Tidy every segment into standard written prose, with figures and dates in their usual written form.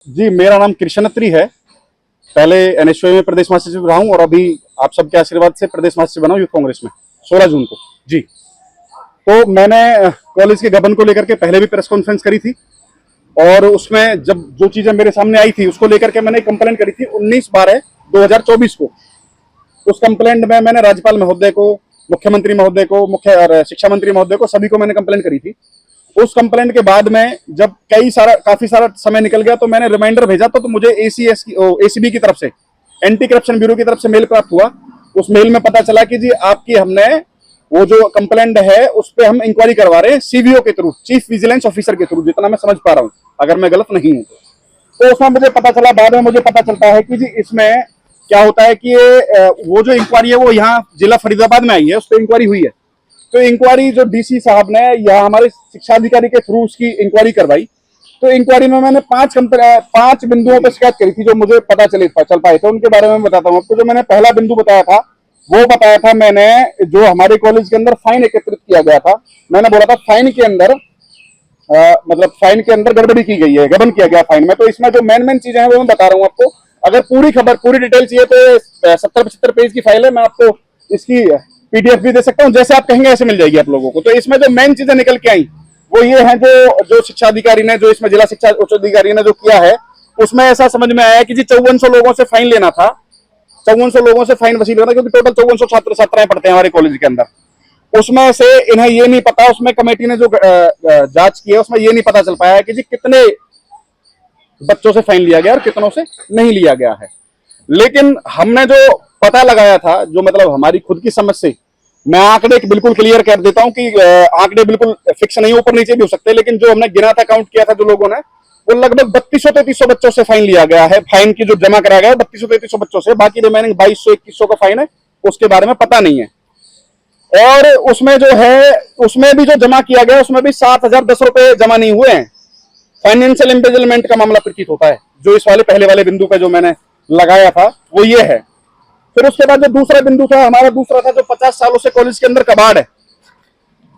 जी, मेरा नाम कृष्ण अत्री है। पहले एनएसयूआई में प्रदेश महासचिव रहा हूँ और अभी आप सबके आशीर्वाद से प्रदेश महासचिव बना हूँ यूथ कांग्रेस में 16 जून को। जी, तो मैंने कॉलेज के गबन को लेकर के पहले भी प्रेस कॉन्फ्रेंस करी थी और उसमें जब जो चीजें मेरे सामने आई थी उसको लेकर के मैंने कंप्लेंट करी थी 19/12/2024 को। उस कंप्लेंट में मैंने राज्यपाल महोदय को, मुख्यमंत्री महोदय को, मुख्य शिक्षा मंत्री महोदय को, सभी को मैंने कंप्लेंट करी थी। उस कंप्लेंट के बाद में जब काफी सारा समय निकल गया तो मैंने रिमाइंडर भेजा तो मुझे एसीबी की तरफ से, एंटी करप्शन ब्यूरो की तरफ से मेल प्राप्त हुआ। उस मेल में पता चला कि जी आपकी हमने वो जो कंप्लेंट है उस पर हम इंक्वायरी करवा रहे हैं सीवीओ के थ्रू, चीफ विजिलेंस ऑफिसर के थ्रू, जितना मैं समझ पा रहा हूँ, अगर मैं गलत नहीं हूँ तो उसमें मुझे पता चला, बाद में मुझे पता चलता है कि जी इसमें क्या होता है कि ये वो जो इंक्वायरी है वो यहाँ जिला फरीदाबाद में आई है, उस पर इंक्वायरी हुई है। तो इंक्वायरी जो डीसी साहब ने या हमारे शिक्षा अधिकारी के थ्रू उसकी इंक्वायरी करवाई। तो इंक्वायरी में मैंने 5 बिंदुओं पर शिकायत करी थी जो मुझे पता चल पाए थे। उनके बारे में बताता हूँ आपको। जो मैंने पहला बिंदु बताया था वो बताया था मैंने, जो हमारे कॉलेज के अंदर फाइन एकत्रित किया गया था। मैंने बोला था फाइन के अंदर मतलब फाइन के अंदर गड़बड़ी की गई है, गबन किया गया फाइन में। तो इसमें जो मेन चीजें हैं वो मैं बता रहा हूँ आपको। अगर पूरी खबर, पूरी डिटेल चाहिए तो 70-75 पेज की फाइल है, मैं आपको इसकी पीडीएफ भी दे सकता हूं, जैसे आप कहेंगे ऐसे मिल जाएगी आप लोगों को। तो इसमें जो मेन चीजें निकल के आई वो ये है, जो शिक्षा अधिकारी ने, जो इसमें जिला शिक्षा उच्च अधिकारी ने जो किया है, उसमें ऐसा समझ में आया कि जी 5400 लोगों से फाइन लेना था, 5400 लोगों से फाइन वसूल लेना, क्योंकि टोटल 5400 छात्र छात्राएं पढ़ते हैं हमारे कॉलेज के अंदर। उसमें से इन्हें ये नहीं पता, उसमें कमेटी ने जो जांच की है उसमें ये नहीं पता चल पाया कि जी कितने बच्चों से फाइन लिया गया और कितनों से नहीं लिया गया है। लेकिन हमने जो पता लगाया था, जो मतलब हमारी खुद की समझ से, मैं आंकड़े बिल्कुल क्लियर कर देता हूं कि आंकड़े बिल्कुल फिक्स नहीं, ऊपर नीचे भी हो सकते हैं, लेकिन जो हमने गिना था, काउंट किया था जो लोगों ने, वो लगभग 3200-3300 बच्चों से फाइन लिया गया है। फाइन की जो जमा कराया गया है 3200-3300 बच्चों से, बाकी रिमेनिंग 2200-2100 का फाइन है, उसके बारे में पता नहीं है। और उसमें जो है, उसमें भी जो जमा किया गया उसमें भी 7010 रुपए जमा नहीं हुए हैं। फाइनेंशियल एम्बेजलमेंट का मामला प्रतीत होता है, जो इस वाले पहले वाले बिंदु पे जो मैंने लगाया था वो ये है। फिर उसके बाद जो दूसरा बिंदु था हमारा, दूसरा था जो 50 सालों से कॉलेज के अंदर कबाड़ है,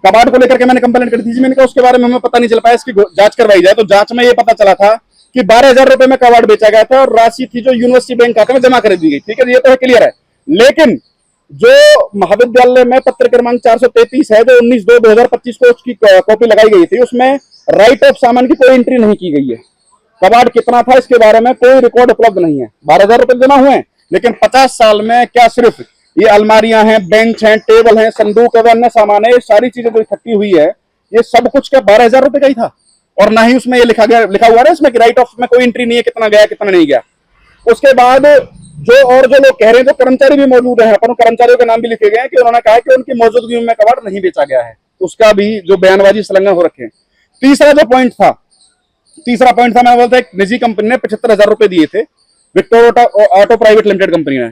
कबाड़ को लेकर के मैंने कंप्लेंट कर दी थी। मैंने कहा उसके बारे में हमें पता नहीं चल पाया, इसकी जांच करवाई जाए। तो जांच में ये पता चला था कि 12,000 रुपए में कबाड़ बेचा गया था और राशि थी जो यूनिवर्सिटी बैंक खाते में जमा कर दी गई। ठीक है, ये तो है, क्लियर है। लेकिन जो महाविद्यालय में पत्र क्रमांक 433 है, जो 19/2/2025 को उसकी कॉपी लगाई गई थी, उसमें राइट ऑफ सामान की कोई एंट्री नहीं की गई है। कबाड़ कितना था इसके बारे में कोई रिकॉर्ड उपलब्ध नहीं है। 12,000 रुपए जमा हुए हैं, लेकिन 50 साल में क्या सिर्फ ये अलमारियां हैं, बेंच हैं, टेबल हैं, संदूक है, अन्य सामान है, ये सारी चीजें जो इकट्ठी हुई है, ये सब कुछ क्या 12,000 रुपए का ही था? और ना ही उसमें ये लिखा हुआ है इसमें कि राइट ऑफ में कोई एंट्री नहीं है, कितना गया कितना नहीं गया। उसके बाद जो लोग कह रहे हैं, जो कर्मचारी भी मौजूद हैं, अपन कर्मचारियों के नाम भी लिखे गए हैं कि उन्होंने कहा कि उनकी मौजूदगी में कबाड़ नहीं बेचा गया है, उसका भी जो बयानबाजी संलग्न हो रखे हैं। तीसरा पॉइंट था, मैं बोलता एक निजी कंपनी ने 75,000 रुपए दिए थे, victor auto private limited company ने,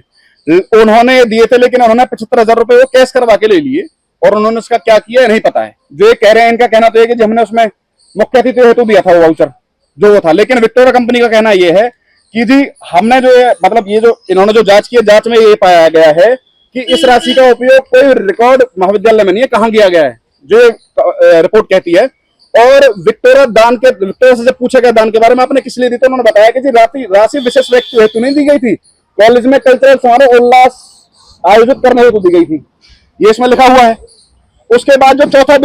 उन्होंने दिए थे, लेकिन उन्होंने 75,000 रुपए वो कैश करवा के ले लिए और उन्होंने उसका क्या किया नहीं पता है। जो ये कह रहे हैं, इनका कहना तो है कि हमने उसमें मुख्य अतिथि हेतु दिया था वो वाउचर जो वो था, लेकिन विक्टोरिया कंपनी का कहना यह है कि जी हमने जो मतलब ये जो इन्होंने जो जांच की है, जांच में ये पाया गया है कि इस राशि का उपयोग कोई रिकॉर्ड महाविद्यालय में नहीं है, कहां किया गया है, जो रिपोर्ट कहती है। और विक्टोरिया से जब पूछा गया दान के बारे में, आपने किस लिए दी, तो उन्होंने बताया कि जी राशि विशेष व्यक्ति हेतु नहीं दी गई थी, कॉलेज में कल्चरल समारोह उल्लास आयोजित करने हेतु दी गई थी, ये इसमें लिखा हुआ है। उसके बाद जो चौथा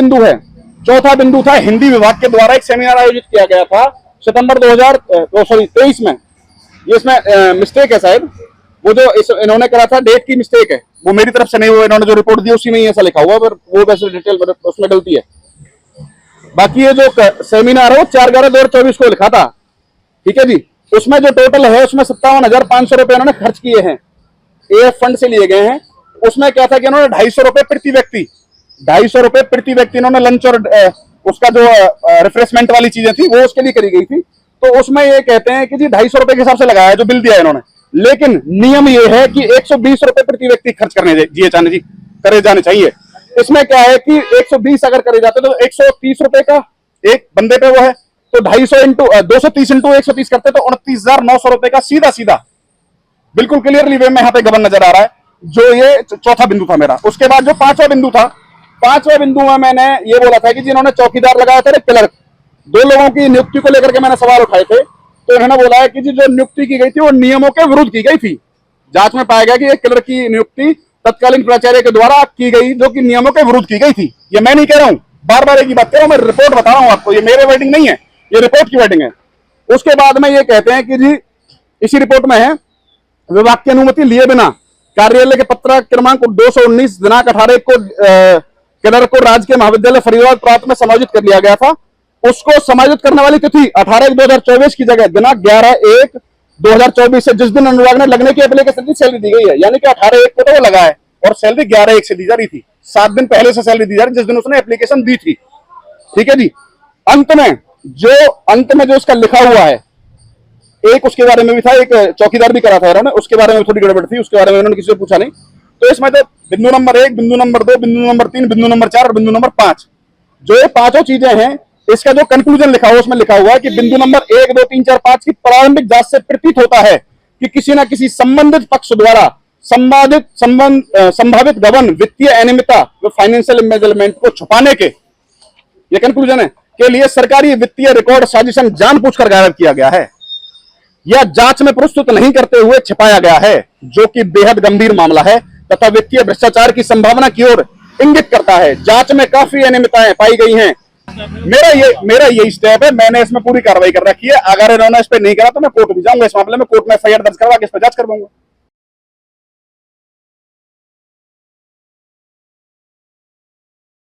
बिंदु था, हिंदी विभाग के द्वारा एक सेमिनार आयोजित किया गया था सितंबर 2023 में। ये इसमें मिस्टेक है शायद, वो जो इन्होंने करा था डेट की मिस्टेक है, वो मेरी तरफ से नहीं, वो इन्होंने जो रिपोर्ट दी उसी में ही ऐसा लिखा हुआ है, पर वो वैसे डिटेल उसमें डलती है। बाकी ये जो सेमिनार है वो 4/11/2024 को लिखा था, ठीक है जी। उसमें जो टोटल है उसमें 57,500 रुपए इन्होंने खर्च किए हैं, एएफ फंड से लिए गए हैं। उसमें क्या था कि इन्होंने 250 रुपए प्रति व्यक्ति, 250 रुपए प्रति व्यक्ति इन्होंने लंच और उसका जो रिफ्रेशमेंट वाली चीजें थी वो उसके लिए करी गई थी। तो उसमें ये कहते हैं कि जी 250 रुपए के हिसाब से लगाया जो बिल दिया इन्होंने, लेकिन नियम ये है कि 120 रुपए प्रति व्यक्ति खर्च करे जाने चाहिए। इसमें क्या है कि 120 अगर करे जाते तो 130 रुपए का एक बंदे पे वो है, तो 230 इंटू 130 करते तो 29,900 रुपए का सीधा बिल्कुल क्लियरली वे में यहाँ पे गबन नजर आ रहा है। जो ये चौथा बिंदु था मेरा। उसके बाद जो पांचवा बिंदु में मैंने ये बोला था कि जिन्होंने चौकीदार लगाया था, क्लर्क, 2 लोगों की नियुक्ति को लेकर के मैंने सवाल उठाए थे तो इन्होंने बोला है कि जी जो नियुक्ति की गई थी वो नियमों के विरुद्ध की गई थी। जांच में पाया गया कि एक क्लर्क की नियुक्ति तत्कालीन प्राचार्य के द्वारा की गई जो कि नियमों के विरुद्ध की गई थी। ये मैं नहीं कह रहा हूं, बार बार एक ही बात कह रहा हूं, मैं रिपोर्ट बता रहा हूं आपको, ये मेरे वर्डिंग नहीं है, ये रिपोर्ट की वर्डिंग है। उसके बाद में ये कहते हैं कि जी इसी रिपोर्ट में है, विभाग की अनुमति लिए बिना कार्यालय के पत्र क्रमांक 219 दिनांक 18 को क्लर्क को राजकीय महाविद्यालय फरीदाबाद प्रांत में समायोजित कर लिया गया था। उसको समायोजित करने वाली तिथि 18/1/2024 की जगह दिनांक 11/1/2024 से जिस दिन अनुराग ने लगने की एप्लीकेशन की सैलरी दी गई है, यानी कि 18/1 को तो वो लगा है और सैलरी 11/1 से दी जा रही थी, 7 दिन पहले से सैलरी दी जा रही जिस दिन उसने एप्लीकेशन दी थी। ठीक है जी। अंत में जो उसका लिखा हुआ है, एक उसके बारे में भी था, एक चौकीदार भी करा था इन्होंने, उसके बारे में थोड़ी गड़बड़ थी, उसके बारे में इन्होंने किसी से पूछा नहीं। तो इसमें तो बिंदु नंबर 1, बिंदु नंबर 2, बिंदु नंबर 3, बिंदु नंबर 4 और बिंदु नंबर 5, जो ये पांचों चीजें हैं, इसका जो कंक्लूजन लिखा हुआ उसमें लिखा हुआ है कि बिंदु नंबर 1, 2, 3, 4, 5 की प्रारंभिक जांच से प्रतीत होता है कि किसी न किसी संबंधित पक्ष द्वारा संभावित गबन, वित्तीय अनियमितता व फाइनेंशियल एम्बेजलमेंट को छुपाने के, ये कंक्लूजन है, के लिए सरकारी वित्तीय रिकॉर्ड साजिशन जानबूझकर गायब किया गया है या जांच में प्रस्तुत नहीं करते हुए छिपाया गया है, जो कि बेहद गंभीर मामला है तथा वित्तीय भ्रष्टाचार की संभावना की ओर इंगित करता है। जांच में काफी अनियमितताएं पाई गई हैं। मेरा यही स्टेप है, मैंने इसमें पूरी कार्रवाई कर रखी है। अगर इन्होंने इस पर नहीं करा तो मैं कोर्ट भी जाऊंगा, इस मामले में कोर्ट में एफआईआर दर्ज करवा के इस पर जांच करवाऊंगा।